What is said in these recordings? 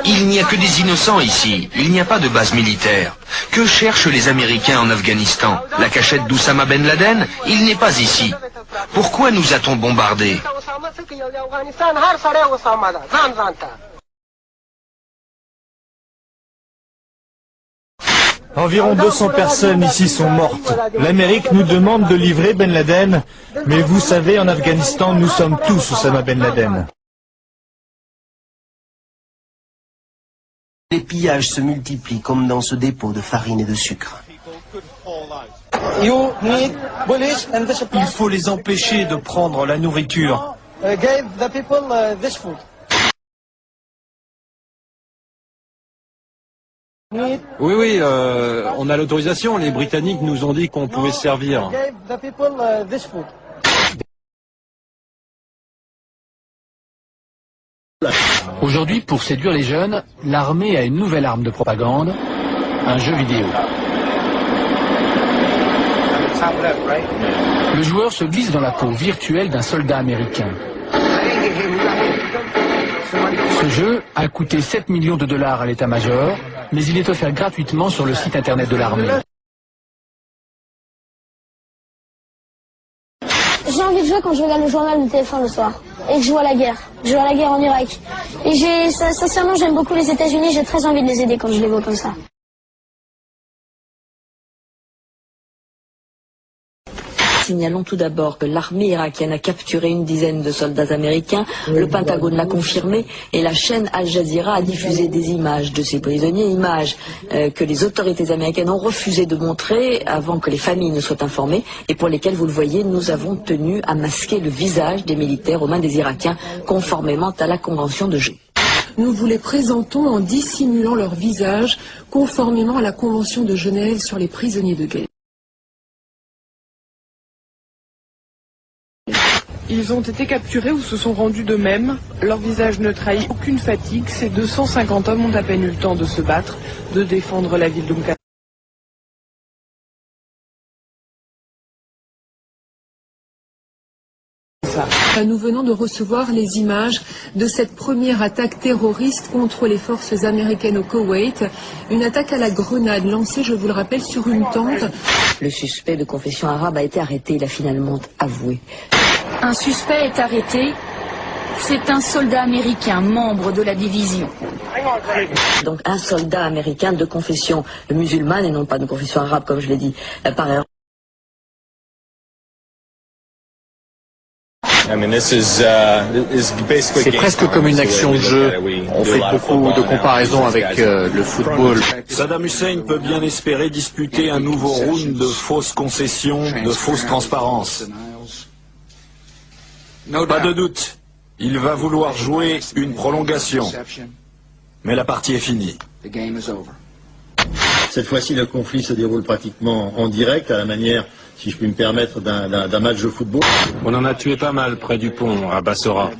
Il n'y a que des innocents ici, il n'y a pas de base militaire. Que cherchent les Américains en Afghanistan? La cachette d'Oussama Ben Laden? Il n'est pas ici. Pourquoi nous a-t-on bombardés? Environ 200 personnes ici sont mortes. L'Amérique nous demande de livrer Ben Laden, mais vous savez, en Afghanistan, nous sommes tous Oussama Ben Laden. Les pillages se multiplient comme dans ce dépôt de farine et de sucre. Il faut les empêcher de prendre la nourriture. Oui, on a l'autorisation. Les Britanniques nous ont dit qu'on pouvait se servir. Aujourd'hui, pour séduire les jeunes, l'armée a une nouvelle arme de propagande, un jeu vidéo. Le joueur se glisse dans la peau virtuelle d'un soldat américain. Ce jeu a coûté 7 millions de dollars à l'état-major, mais il est offert gratuitement sur le site internet de l'armée. J'ai envie de jouer quand je regarde le journal de TF1 le soir et que je vois la guerre. Je vois la guerre en Irak. Et sincèrement, j'aime beaucoup les États-Unis, j'ai très envie de les aider quand je les vois comme ça. Signalons tout d'abord que l'armée irakienne a capturé une dizaine de soldats américains, le Pentagone l'a confirmé et la chaîne Al Jazeera a diffusé des images de ces prisonniers, images que les autorités américaines ont refusé de montrer avant que les familles ne soient informées et pour lesquelles, vous le voyez, nous avons tenu à masquer le visage des militaires aux mains des Irakiens conformément à la Convention de Genève. Nous vous les présentons en dissimulant leur visage conformément à la Convention de Genève sur les prisonniers de guerre. Ils ont été capturés ou se sont rendus d'eux-mêmes. Leur visage ne trahit aucune fatigue. Ces 250 hommes ont à peine eu le temps de se battre, de défendre la ville d'Umka. Nous venons de recevoir les images de cette première attaque terroriste contre les forces américaines au Koweït. Une attaque à la grenade lancée, je vous le rappelle, sur une tente. Le suspect de confession arabe a été arrêté, il a finalement avoué. Un suspect est arrêté. C'est un soldat américain, membre de la division. Donc un soldat américain de confession musulmane et non pas de confession arabe, comme je l'ai dit par erreur. C'est presque comme une action de jeu. On fait beaucoup de comparaisons avec le football. Saddam Hussein peut bien espérer disputer un nouveau round de fausses concessions, de fausses transparences. Pas de doute, il va vouloir jouer une prolongation. Mais la partie est finie. Cette fois-ci, le conflit se déroule pratiquement en direct, à la manière, si je puis me permettre, d'un match de football. On en a tué pas mal près du pont, à Bassora.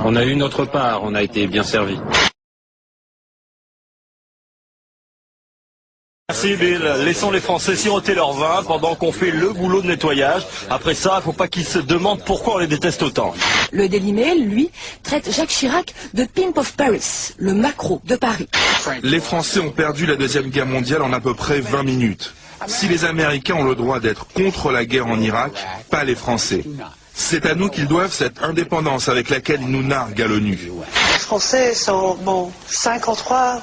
On a eu notre part, on a été bien servis. Merci Bill. Laissons les Français siroter leur vin pendant qu'on fait le boulot de nettoyage. Après ça, il ne faut pas qu'ils se demandent pourquoi on les déteste autant. Le Daily Mail, lui, traite Jacques Chirac de Pimp of Paris, le maquereau de Paris. Les Français ont perdu la Deuxième Guerre mondiale en à peu près 20 minutes. Si les Américains ont le droit d'être contre la guerre en Irak, pas les Français. C'est à nous qu'ils doivent cette indépendance avec laquelle ils nous narguent à l'ONU. Les Français sont, 53%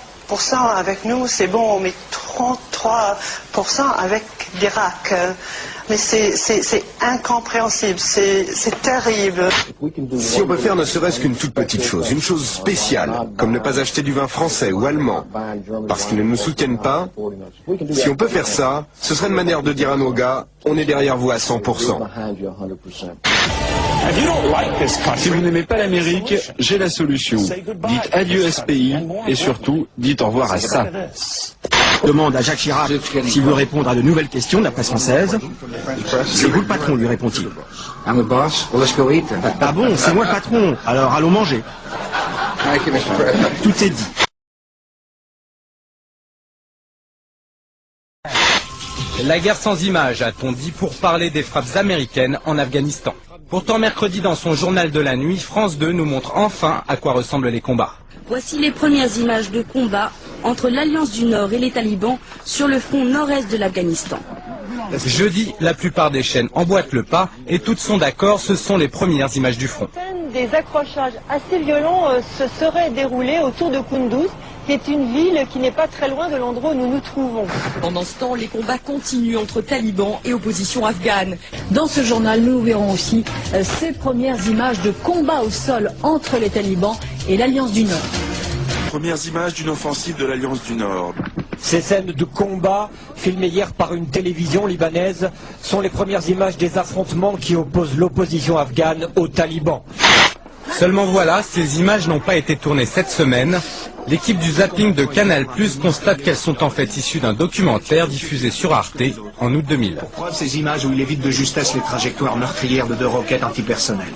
avec nous, c'est bon, mais 33% avec l'Irak. Mais c'est incompréhensible, c'est terrible. Si on peut faire ne serait-ce qu'une toute petite chose, une chose spéciale, comme ne pas acheter du vin français ou allemand, parce qu'ils ne nous soutiennent pas, si on peut faire ça, ce serait une manière de dire à nos gars, on est derrière vous à 100%. Si vous n'aimez pas l'Amérique, j'ai la solution. Dites adieu à ce pays et surtout, dites au revoir à ça. Demande à Jacques Chirac s'il veut répondre à de nouvelles questions de la presse française. C'est vous le patron, lui répond-il. Ah bon, c'est moi le patron, alors allons manger. Tout est dit. La guerre sans images, a-t-on dit, pour parler des frappes américaines en Afghanistan. Pourtant, mercredi, dans son journal de la nuit, France 2 nous montre enfin à quoi ressemblent les combats. Voici les premières images de combat entre l'Alliance du Nord et les talibans sur le front nord-est de l'Afghanistan. Jeudi, la plupart des chaînes emboîtent le pas et toutes sont d'accord, ce sont les premières images du front. Des accrochages assez violents se seraient déroulés autour de Kunduz, qui est une ville qui n'est pas très loin de l'endroit où nous nous trouvons. Pendant ce temps, les combats continuent entre talibans et opposition afghane. Dans ce journal, nous verrons aussi ces premières images de combat au sol entre les talibans et l'Alliance du Nord. Premières images d'une offensive de l'Alliance du Nord. Ces scènes de combat, filmées hier par une télévision libanaise, sont les premières images des affrontements qui opposent l'opposition afghane aux talibans. Seulement voilà, ces images n'ont pas été tournées cette semaine. L'équipe du zapping de Canal+ constate qu'elles sont en fait issues d'un documentaire diffusé sur Arte en août 2000. Pour preuve, ces images où il évite de justesse les trajectoires meurtrières de 2 roquettes antipersonnelles.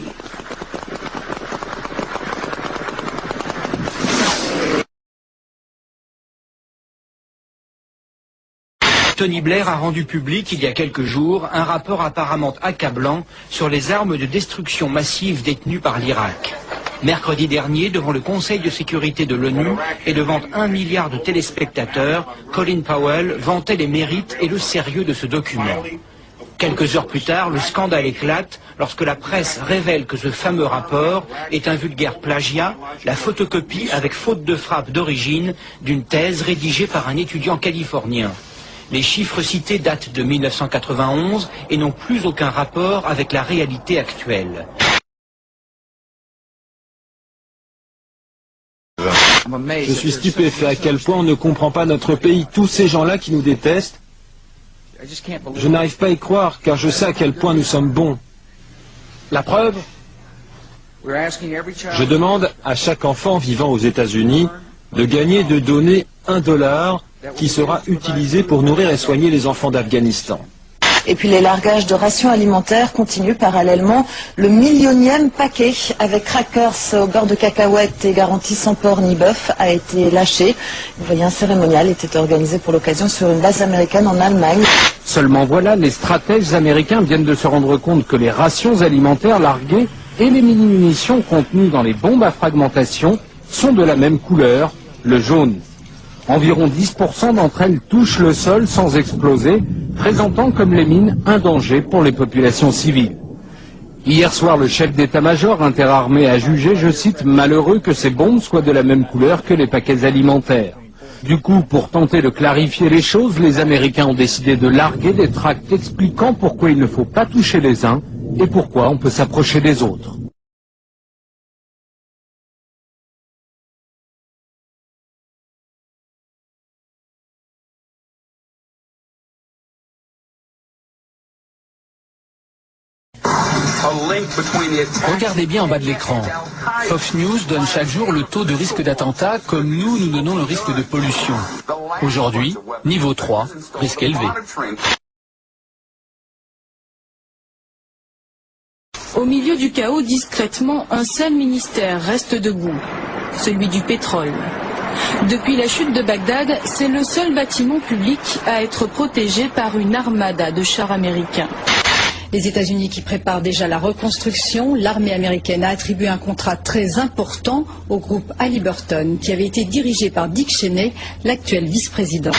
Tony Blair a rendu public il y a quelques jours un rapport apparemment accablant sur les armes de destruction massive détenues par l'Irak. Mercredi dernier, devant le Conseil de sécurité de l'ONU et devant 1 milliard de téléspectateurs, Colin Powell vantait les mérites et le sérieux de ce document. Quelques heures plus tard, le scandale éclate lorsque la presse révèle que ce fameux rapport est un vulgaire plagiat, la photocopie avec faute de frappe d'origine d'une thèse rédigée par un étudiant californien. Les chiffres cités datent de 1991 et n'ont plus aucun rapport avec la réalité actuelle. Je suis stupéfait à quel point on ne comprend pas notre pays, tous ces gens-là qui nous détestent. Je n'arrive pas à y croire, car je sais à quel point nous sommes bons. La preuve ? Je demande à chaque enfant vivant aux États-Unis de gagner, de donner $1 qui sera utilisé pour nourrir et soigner les enfants d'Afghanistan. Et puis les largages de rations alimentaires continuent parallèlement. Le 1 000e paquet avec crackers au beurre de cacahuètes et garantie sans porc ni bœuf a été lâché. Vous voyez, un cérémonial était organisé pour l'occasion sur une base américaine en Allemagne. Seulement voilà, les stratèges américains viennent de se rendre compte que les rations alimentaires larguées et les mini-munitions contenues dans les bombes à fragmentation sont de la même couleur, le jaune. Environ 10% d'entre elles touchent le sol sans exploser, présentant comme les mines un danger pour les populations civiles. Hier soir, le chef d'état-major interarmé a jugé, je cite, « malheureux que ces bombes soient de la même couleur que les paquets alimentaires ». Du coup, pour tenter de clarifier les choses, les Américains ont décidé de larguer des tracts expliquant pourquoi il ne faut pas toucher les uns et pourquoi on peut s'approcher des autres. Regardez bien en bas de l'écran. Fox News donne chaque jour le taux de risque d'attentat comme nous donnons le risque de pollution. Aujourd'hui, niveau 3, risque élevé. Au milieu du chaos, discrètement, un seul ministère reste debout, celui du pétrole. Depuis la chute de Bagdad, c'est le seul bâtiment public à être protégé par une armada de chars américains. Les États-Unis qui préparent déjà la reconstruction, l'armée américaine a attribué un contrat très important au groupe Halliburton, qui avait été dirigé par Dick Cheney, l'actuel vice-président.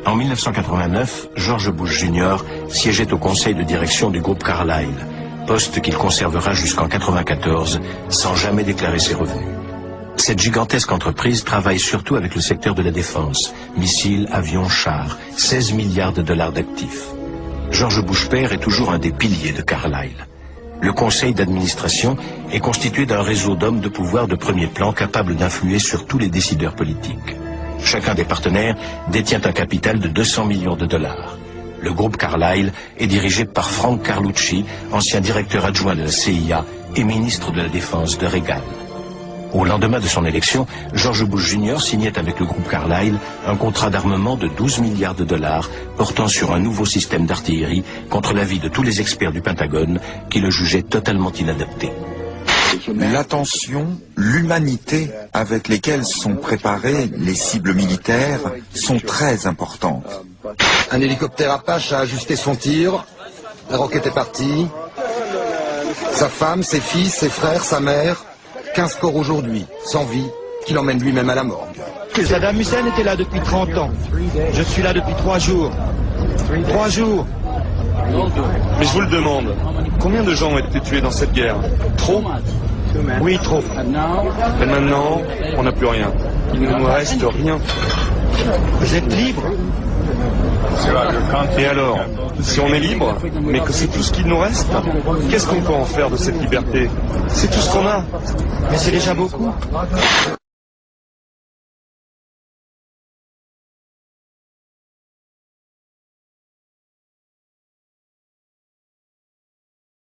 En 1989, George Bush Jr. siégeait au conseil de direction du groupe Carlyle, poste qu'il conservera jusqu'en 1994 sans jamais déclarer ses revenus. Cette gigantesque entreprise travaille surtout avec le secteur de la défense, missiles, avions, chars, 16 milliards de dollars d'actifs. George Bush père est toujours un des piliers de Carlyle. Le conseil d'administration est constitué d'un réseau d'hommes de pouvoir de premier plan capables d'influer sur tous les décideurs politiques. Chacun des partenaires détient un capital de 200 millions de dollars. Le groupe Carlyle est dirigé par Frank Carlucci, ancien directeur adjoint de la CIA et ministre de la Défense de Reagan. Au lendemain de son élection, George Bush Jr. signait avec le groupe Carlyle un contrat d'armement de 12 milliards de dollars portant sur un nouveau système d'artillerie contre l'avis de tous les experts du Pentagone qui le jugeaient totalement inadapté. L'attention, l'humanité avec lesquelles sont préparées les cibles militaires sont très importantes. Un hélicoptère Apache a ajusté son tir, la roquette est partie. Sa femme, ses fils, ses frères, sa mère, 15 corps aujourd'hui, sans vie, qui l'emmène lui-même à la morgue. Saddam Hussein était là depuis 30 ans. Je suis là depuis 3 jours. 3 jours. Mais je vous le demande, combien de gens ont été tués dans cette guerre? Trop? Oui, trop. Et maintenant, on n'a plus rien. Il ne nous reste rien. Vous êtes libre? Et alors, si on est libre, mais que c'est tout ce qu'il nous reste, qu'est-ce qu'on peut en faire de cette liberté? C'est tout ce qu'on a. Mais c'est déjà beaucoup.